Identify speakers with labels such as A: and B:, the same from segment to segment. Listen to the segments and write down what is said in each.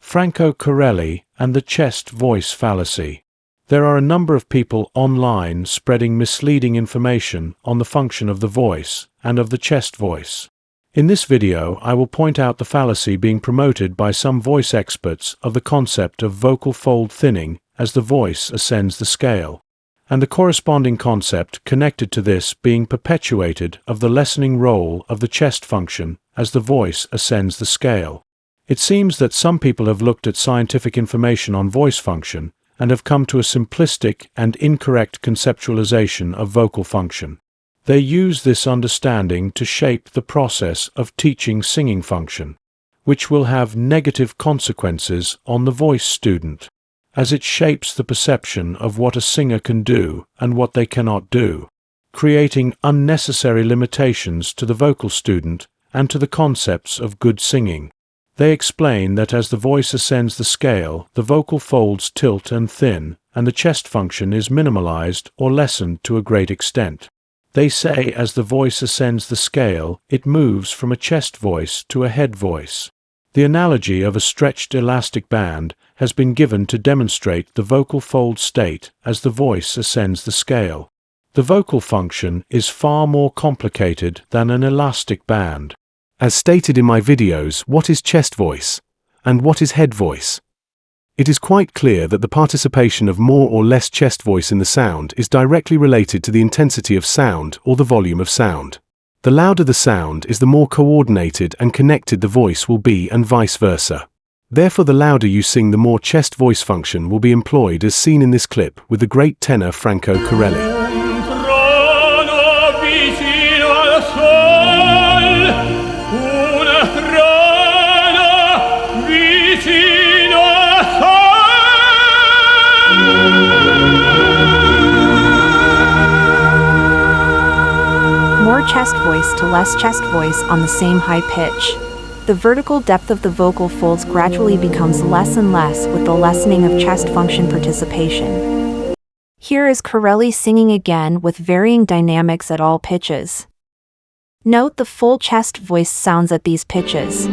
A: Franco Corelli and the chest voice fallacy. There are a number of people online spreading misleading information on the function of the voice and of the chest voice. In this video, I will point out the fallacy being promoted by some voice experts of the concept of vocal fold thinning as the voice ascends the scale, and the corresponding concept connected to this being perpetuated of the lessening role of the chest function as the voice ascends the scale. It seems that some people have looked at scientific information on voice function and have come to a simplistic and incorrect conceptualization of vocal function. They use this understanding to shape the process of teaching singing function, which will have negative consequences on the voice student, as it shapes the perception of what a singer can do and what they cannot do, creating unnecessary limitations to the vocal student and to the concepts of good singing. They explain that as the voice ascends the scale, the vocal folds tilt and thin, and the chest function is minimalized or lessened to a great extent. They say as the voice ascends the scale, it moves from a chest voice to a head voice. The analogy of a stretched elastic band has been given to demonstrate the vocal fold state as the voice ascends the scale. The vocal function is far more complicated than an elastic band. As stated in my videos, what is chest voice and what is head voice? It is quite clear that the participation of more or less chest voice in the sound is directly related to the intensity of sound or the volume of sound. The louder the sound is, the more coordinated and connected the voice will be, and vice versa. Therefore, the louder you sing, the more chest voice function will be employed, as seen in this clip with the great tenor Franco Corelli.
B: More chest voice to less chest voice on the same high pitch. The vertical depth of the vocal folds gradually becomes less and less with the lessening of chest function participation. Here is Corelli singing again with varying dynamics at all pitches. Note the full chest voice sounds at these pitches.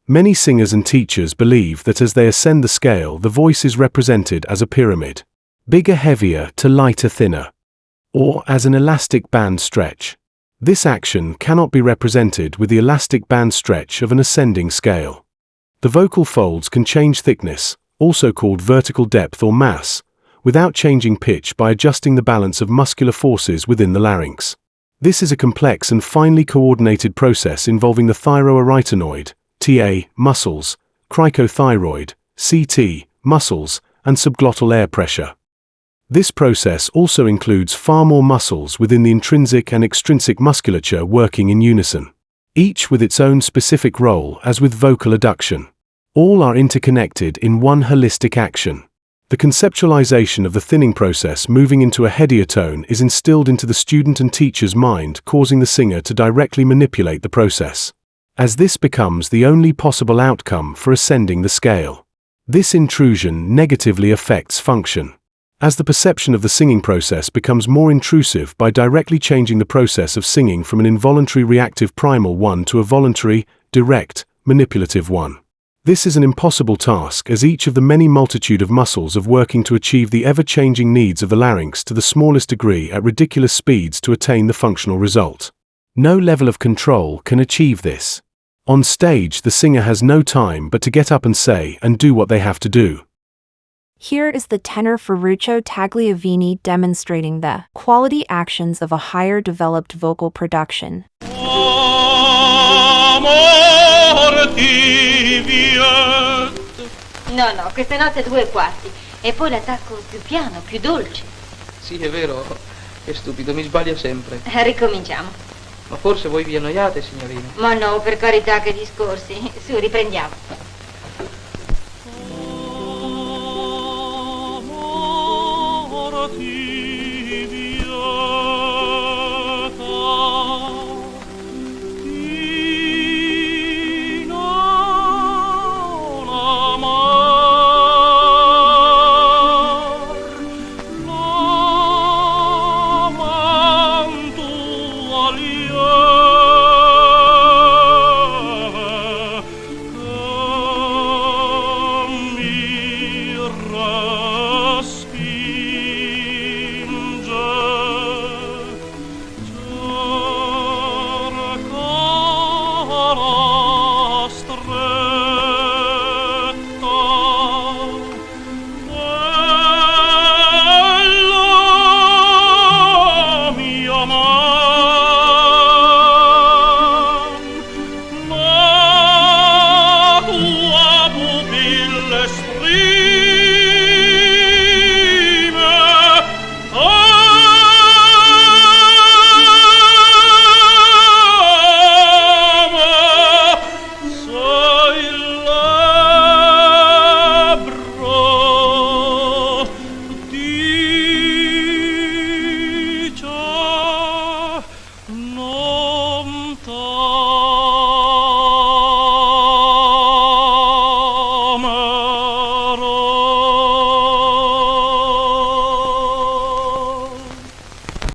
A: Many singers and teachers believe that as they ascend the scale, the voice is represented as a pyramid. Bigger, heavier to lighter, thinner. Or as an elastic band stretch. This action cannot be represented with the elastic band stretch of an ascending scale. The vocal folds can change thickness, also called vertical depth or mass, without changing pitch by adjusting the balance of muscular forces within the larynx. This is a complex and finely coordinated process involving the thyroarytenoid, TA, muscles, cricothyroid, CT, muscles, and subglottal air pressure. This process also includes far more muscles within the intrinsic and extrinsic musculature working in unison, each with its own specific role as with vocal adduction. All are interconnected in one holistic action. The conceptualization of the thinning process moving into a headier tone is instilled into the student and teacher's mind, causing the singer to directly manipulate the process, as this becomes the only possible outcome for ascending the scale. This intrusion negatively affects function, as the perception of the singing process becomes more intrusive by directly changing the process of singing from an involuntary reactive primal one to a voluntary, direct, manipulative one. This is an impossible task, as each of the many multitude of muscles of working to achieve the ever-changing needs of the larynx to the smallest degree at ridiculous speeds to attain the functional result. No level of control can achieve this. On stage, the singer has no time but to get up and say and do what they have to do.
B: Here is the tenor Ferruccio Tagliavini demonstrating the quality actions of a higher developed vocal production.
C: No, queste note 2/4 e poi l'attacco più piano, più dolce.
D: Sì, è vero, è stupido, mi sbaglio sempre.
C: Ricominciamo.
D: Ma forse voi vi annoiate, signorina?
C: Ma no, per carità, che discorsi. Su, riprendiamo.
E: Io